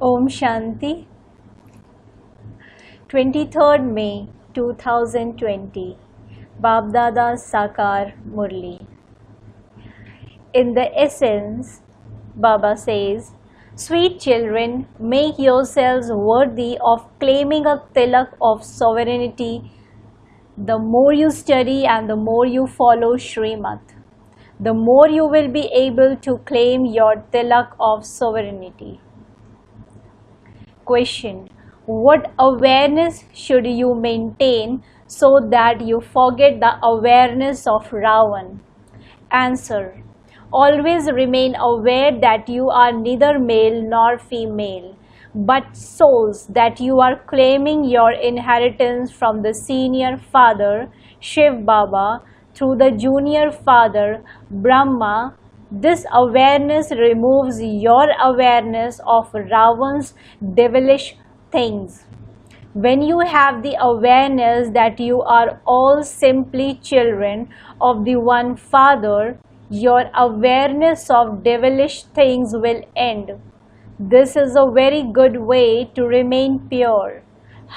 Om Shanti, 23rd May 2020, Babdada Sakar Murli. In the essence, Baba says, sweet children, make yourselves worthy of claiming a tilak of sovereignty. The more you study and the more you follow Srimad, the more you will be able to claim your tilak of sovereignty. Question: what awareness should you maintain so that you forget the awareness of Ravan? Answer: always remain aware that you are neither male nor female, but souls, that you are claiming your inheritance from the senior father, Shiv Baba, through the junior father, Brahma. This awareness removes your awareness of Ravan's devilish things. When you have the awareness that you are all simply children of the one Father, your awareness of devilish things will end. This is a very good way to remain pure.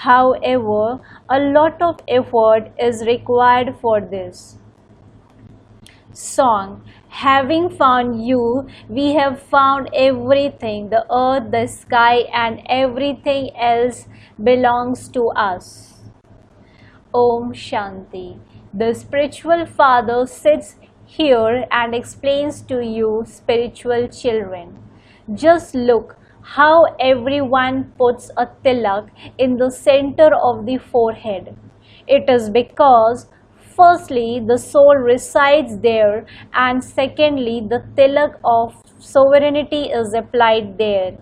However, a lot of effort is required for this. Song: having found you, we have found everything. The earth, the sky, and everything else belongs to us. Om Shanti. The spiritual father sits here and explains to you, spiritual children. Just look how everyone puts a tilak in the center of the forehead. It is because firstly, the soul resides there, and secondly, the tilak of sovereignty is applied there.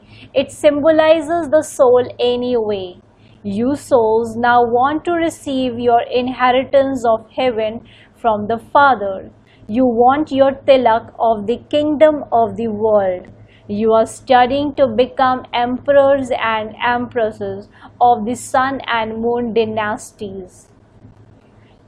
It symbolizes the soul anyway. You souls now want to receive your inheritance of heaven from the Father. You want your tilak of the kingdom of the world. You are studying to become emperors and empresses of the sun and moon dynasties.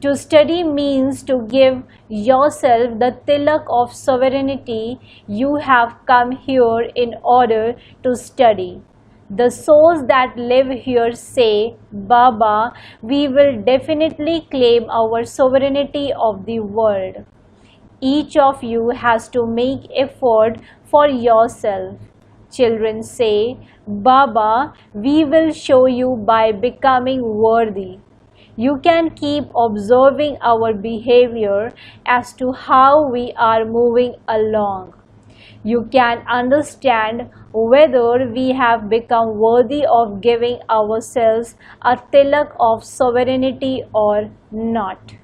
To study means to give yourself the tilak of sovereignty. You have come here in order to study. The souls that live here say, Baba, we will definitely claim our sovereignty of the world. Each of you has to make effort for yourself. Children say, Baba, we will show you by becoming worthy. You can keep observing our behavior as to how we are moving along. You can understand whether we have become worthy of giving ourselves a tilak of sovereignty or not.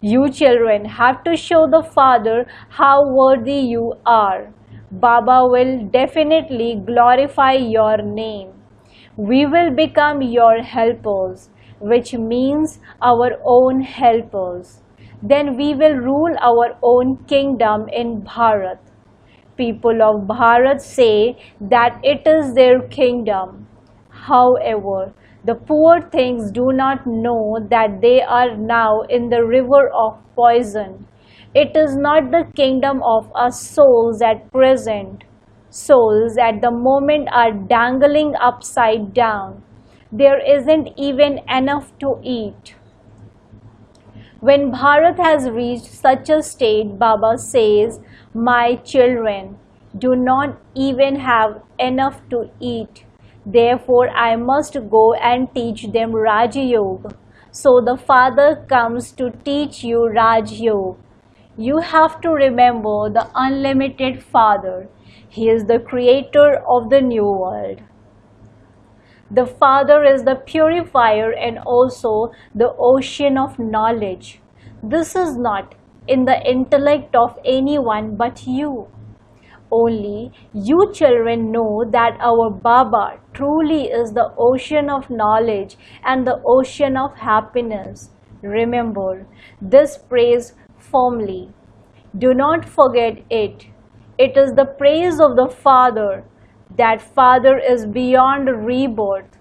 You children have to show the Father how worthy you are. Baba will definitely glorify your name. We will become your helpers, which means our own helpers. Then we will rule our own kingdom in Bharat. People of Bharat say that it is their kingdom. However, the poor things do not know that they are now in the river of poison. It is not the kingdom of us souls at present. Souls at the moment are dangling upside down. There isn't even enough to eat. When Bharat has reached such a state, Baba says, my children do not even have enough to eat. Therefore, I must go and teach them Raj Yoga. So the Father comes to teach you Raj Yoga. You have to remember the unlimited Father. He is the creator of the new world. The Father is the purifier and also the ocean of knowledge. This is not in the intellect of anyone but you. Only you children know that our Baba truly is the ocean of knowledge and the ocean of happiness. Remember this praise firmly. Do not forget it. It is the praise of the Father. That Father is beyond rebirth.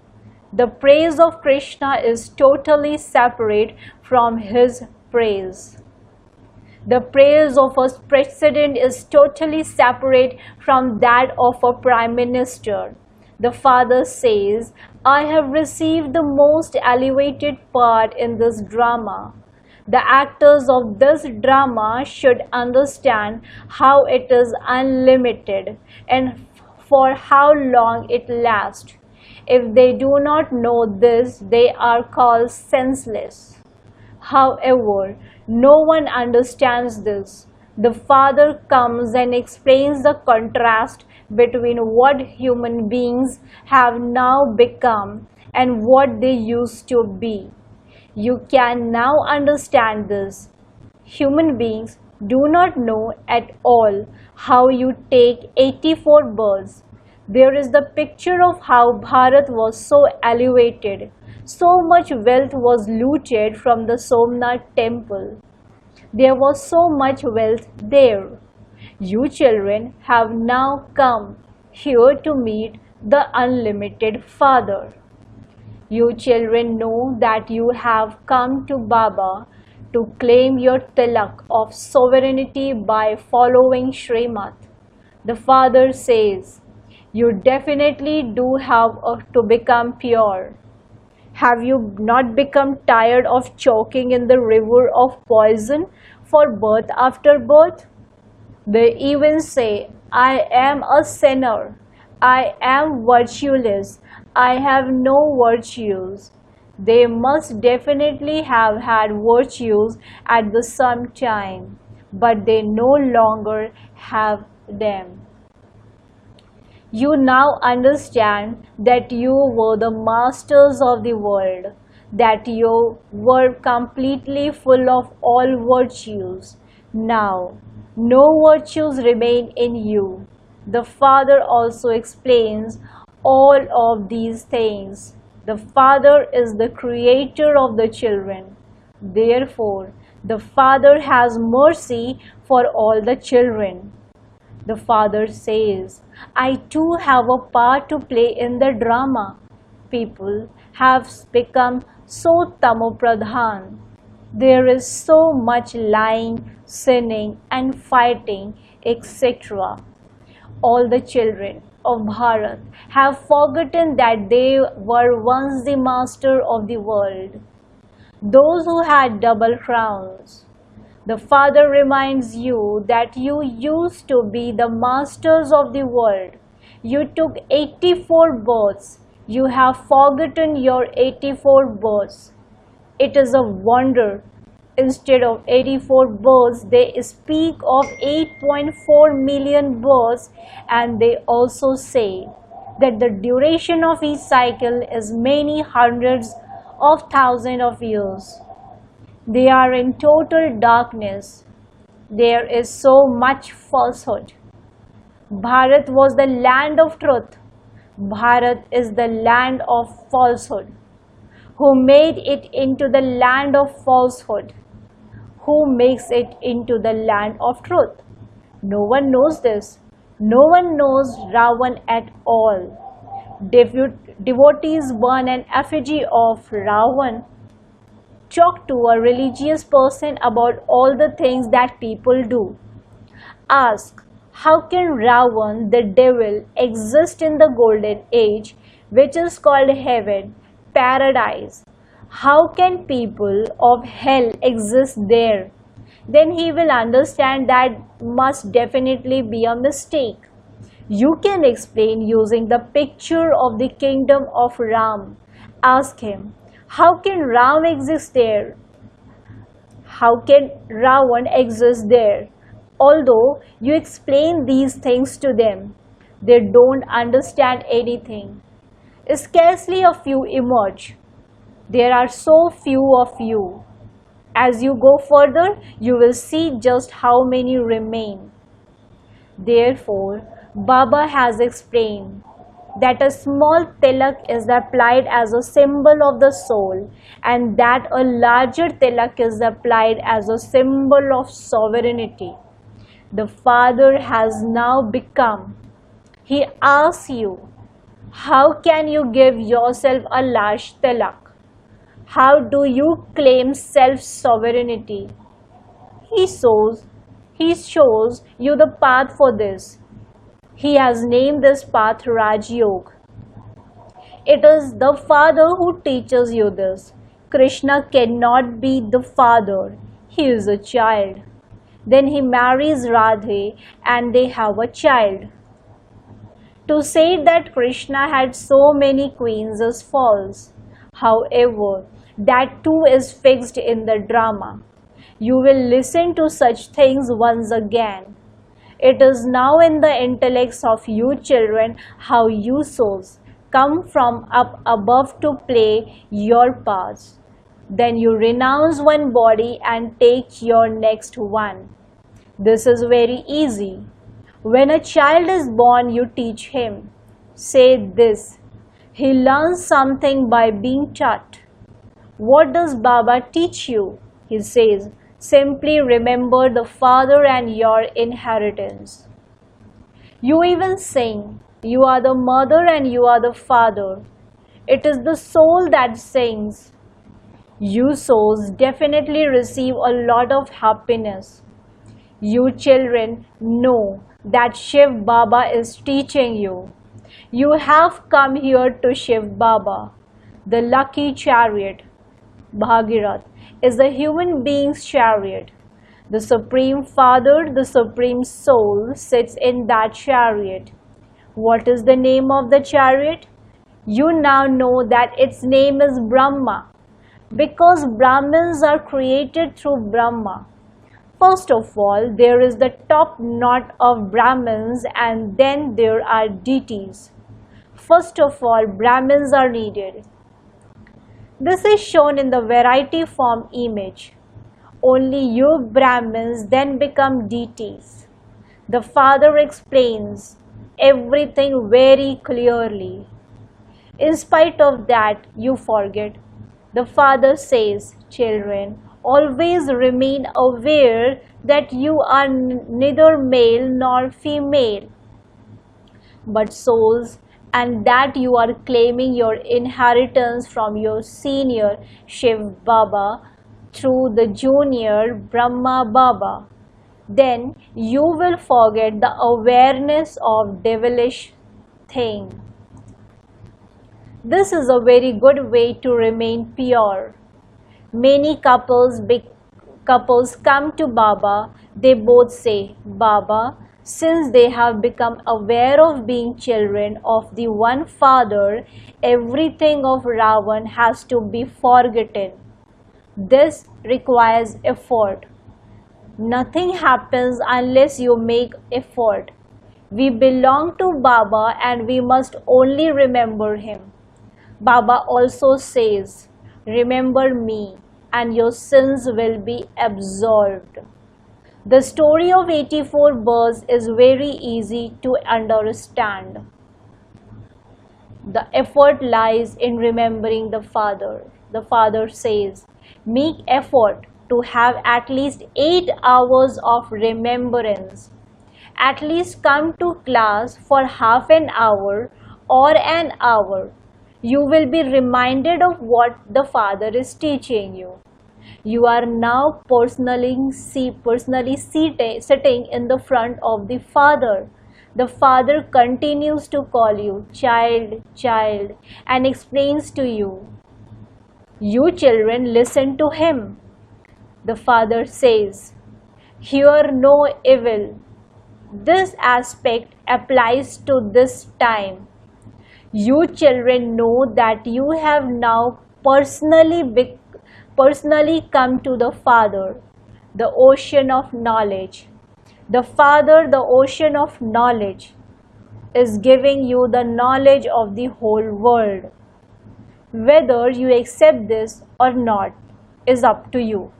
The praise of Krishna is totally separate from his praise. The praise of a president is totally separate from that of a prime minister. The father says, I have received the most elevated part in this drama. The actors of this drama should understand how it is unlimited and for how long it lasts. If they do not know this, they are called senseless. However, no one understands this. The Father comes and explains the contrast between what human beings have now become and what they used to be. You can now understand this. Human beings do not know at all how you take 84 birds. There is the picture of how Bharat was so elevated. So much wealth was looted from the Somnath temple. There was so much wealth there. You children have now come here to meet the unlimited Father. You children know that you have come to Baba to claim your tilak of sovereignty by following Srimad. The Father says, you definitely do have to become pure. Have you not become tired of choking in the river of poison for birth after birth? They even say, I am a sinner. I am virtueless. I have no virtues. They must definitely have had virtues at the some time, but they no longer have them. You now understand that you were the masters of the world, that you were completely full of all virtues. Now, no virtues remain in you. The Father also explains all of these things. The Father is the creator of the children. Therefore, the Father has mercy for all the children. The Father says, I too have a part to play in the drama. People have become so tamopradhan. There is so much lying, sinning and fighting, etc. All the children of Bharat have forgotten that they were once the master of the world. Those who had double crowns. The Father reminds you that you used to be the masters of the world. You took 84 births. You have forgotten your 84 births. It is a wonder. Instead of 84 births, they speak of 8.4 million births, and they also say that the duration of each cycle is many hundreds of thousands of years. They are in total darkness. There is so much falsehood. Bharat was the land of truth. Bharat is the land of falsehood. Who made it into the land of falsehood? Who makes it into the land of truth? No one knows this. No one knows Ravan at all. Devotees burn an effigy of Ravan. Talk to a religious person about all the things that people do. Ask, how can Ravan, the devil, exist in the golden age, which is called heaven, paradise? How can people of hell exist there? Then he will understand that must definitely be a mistake. You can explain using the picture of the kingdom of Ram. Ask him, how can Ram exist there? How can Ravan exist there? Although you explain these things to them, they don't understand anything. Scarcely a few emerge. There are so few of you. As you go further, you will see just how many remain. Therefore, Baba has explained that a small tilak is applied as a symbol of the soul, and that a larger tilak is applied as a symbol of sovereignty. The Father has now become. He asks you, how can you give yourself a large tilak? How do you claim self-sovereignty? He shows, he shows you the path for this. He has named this path Raj Yoga. It is the Father who teaches you this. Krishna cannot be the father. He is a child. Then he marries Radhe and they have a child. To say that Krishna had so many queens is false. However, that too is fixed in the drama. You will listen to such things once again. It is now in the intellects of you children how you souls come from up above to play your parts. Then you renounce one body and take your next one. This is very easy. When a child is born, you teach him. Say this. He learns something by being taught. What does Baba teach you? He says, simply remember the Father and your inheritance. You even sing, you are the mother and you are the father. It is the soul that sings. You souls definitely receive a lot of happiness. You children know that Shiv Baba is teaching you. You have come here to Shiv Baba. The lucky chariot, Bhagirath, is the human being's chariot. The Supreme Father, the Supreme Soul, sits in that chariot. What is the name of the chariot? You now know that its name is Brahma, because Brahmins are created through Brahma. First of all, there is the top knot of Brahmins and then there are deities. First of all, Brahmins are needed. This is shown in the variety form image. Only you Brahmins then become deities. The Father explains everything very clearly. In spite of that, you forget. The Father says, children, always remain aware that you are neither male nor female, but souls, and that you are claiming your inheritance from your senior Shiv Baba through the junior Brahma Baba. Then you will forget the awareness of devilish thing. This is a very good way to remain pure. Many couples come to Baba. They both say, Baba, since they have become aware of being children of the one Father, everything of Ravan has to be forgotten. This requires effort. Nothing happens unless you make effort. We belong to Baba and we must only remember him. Baba also says, remember me and your sins will be absolved. The story of 84 births is very easy to understand. The effort lies in remembering the Father. The Father says, make effort to have at least 8 hours of remembrance. At least come to class for half an hour or an hour. You will be reminded of what the Father is teaching you. You are now personally sitting in the front of the Father. The Father continues to call you child, child, and explains to you. You children listen to him. The Father says, hear no evil. This aspect applies to this time. You children know that you have now personally come to the Father, the ocean of knowledge. The Father, the ocean of knowledge, is giving you the knowledge of the whole world. Whether you accept this or not is up to you.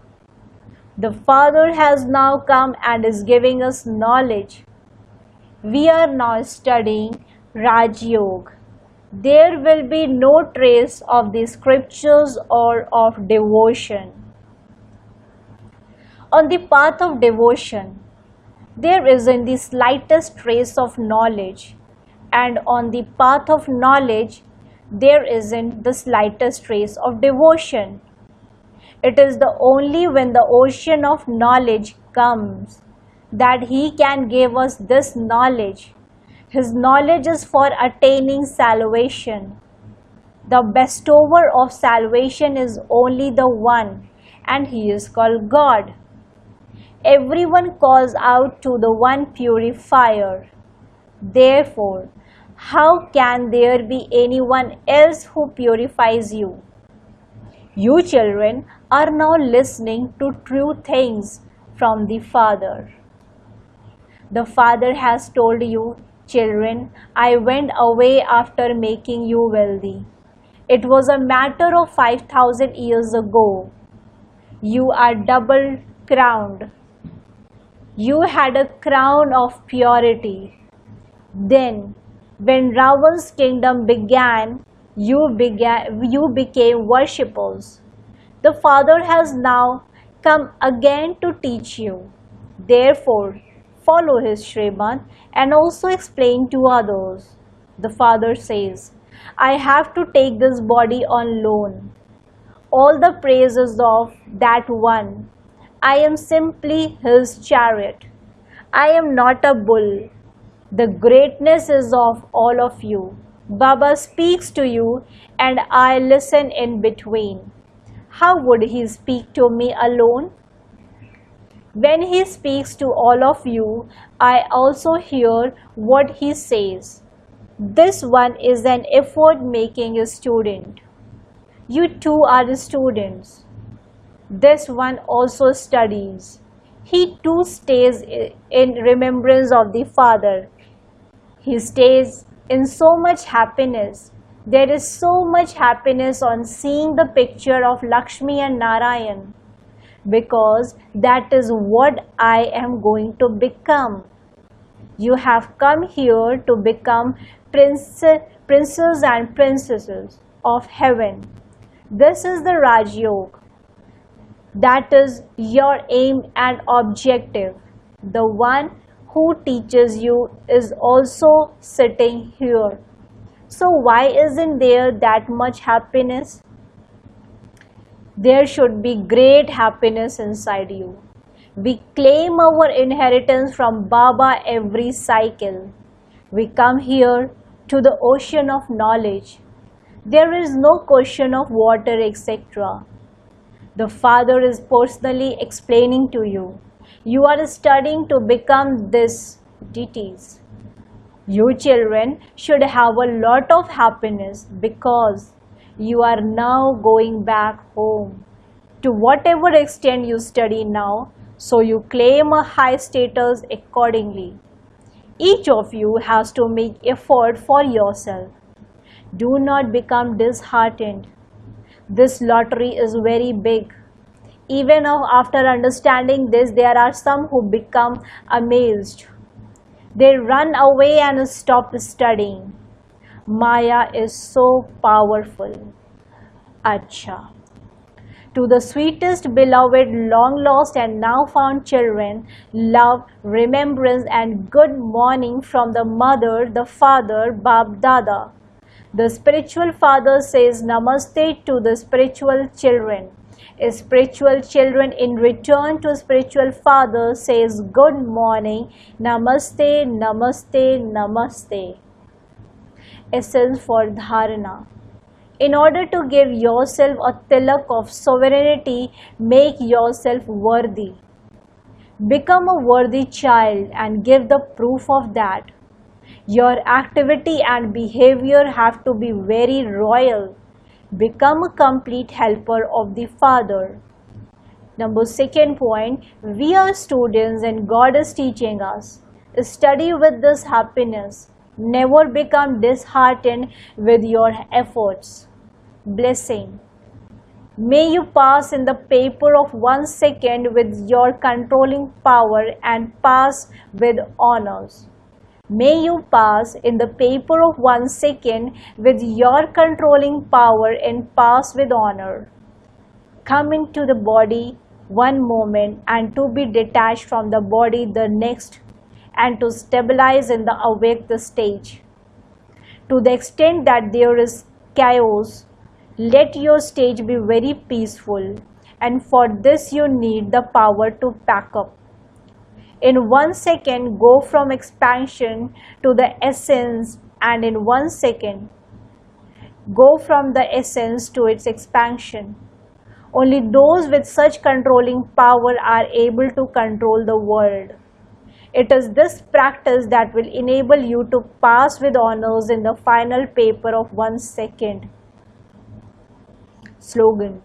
The Father has now come and is giving us knowledge. We are now studying Raj Yoga. There will be no trace of the scriptures or of devotion. On the path of devotion, there isn't the slightest trace of knowledge, and on the path of knowledge, there isn't the slightest trace of devotion. It is the only when the ocean of knowledge comes that He can give us this knowledge. His knowledge is for attaining salvation. The bestower of salvation is only the one, and He is called God. Everyone calls out to the one purifier. Therefore, how can there be anyone else who purifies you? You children are now listening to true things from the Father. The Father has told you, children, I went away after making you wealthy. It was a matter of 5,000 years ago. You are double crowned. You had a crown of purity. Then, when Ravan's kingdom began, you became worshippers. The Father has now come again to teach you. Therefore, follow His Srimad and also explain to others. The Father says, I have to take this body on loan. All the praises of that one. I am simply His chariot. I am not a bull. The greatness is of all of you. Baba speaks to you and I listen in between. How would He speak to me alone? When He speaks to all of you, I also hear what He says. This one is an effort-making student. You too are students. This one also studies. He too stays in remembrance of the Father. He stays in so much happiness. There is so much happiness on seeing the picture of Lakshmi and Narayan, because that is what I am going to become. You have come here to become princes and princesses of heaven. This is the Raj Yoga. That is your aim and objective. The one who teaches you is also sitting here. So why isn't there that much happiness? There should be great happiness inside you. We claim our inheritance from Baba every cycle. We come here to the ocean of knowledge. There is no question of water, etc. The Father is personally explaining to you. You are studying to become these deities. You children should have a lot of happiness because you are now going back home. To whatever extent you study now, so you claim a high status accordingly. Each of you has to make effort for yourself. Do not become disheartened. This lottery is very big. Even after understanding this, there are some who become amazed. They run away and stop studying. Maya is so powerful. Acha. To the sweetest, beloved, long lost and now found children, love, remembrance and good morning from the mother, the father, Bab Dada. The spiritual father says namaste to the spiritual children. Spiritual children in return to spiritual father says good morning, namaste, namaste, namaste. Essence for dharana. In order to give yourself a tilak of sovereignty, make yourself worthy. Become a worthy child and give the proof of that. Your activity and behavior have to be very royal. Become a complete helper of the Father. Number second point, we are students and God is teaching us. Study with this happiness. Never become disheartened with your efforts. Blessing. May you pass in the paper of 1 second with your controlling power and pass with honors. May you pass in the paper of 1 second with your controlling power and pass with honor. Come into the body one moment and to be detached from the body the next, and to stabilize in the awake the stage. To the extent that there is chaos, let your stage be very peaceful and for this you need the power to pack up. In 1 second, go from expansion to the essence, and in 1 second, go from the essence to its expansion. Only those with such controlling power are able to control the world. It is this practice that will enable you to pass with honors in the final paper of 1 second. Slogan: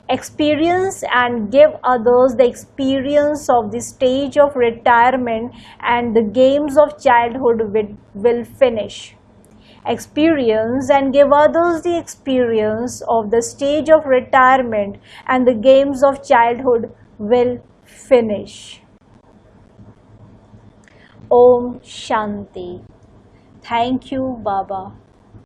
experience and give others the experience of the stage of retirement, and the games of childhood will finish. Experience and give others the experience of the stage of retirement, and the games of childhood will finish. Om Shanti. Thank you, Baba.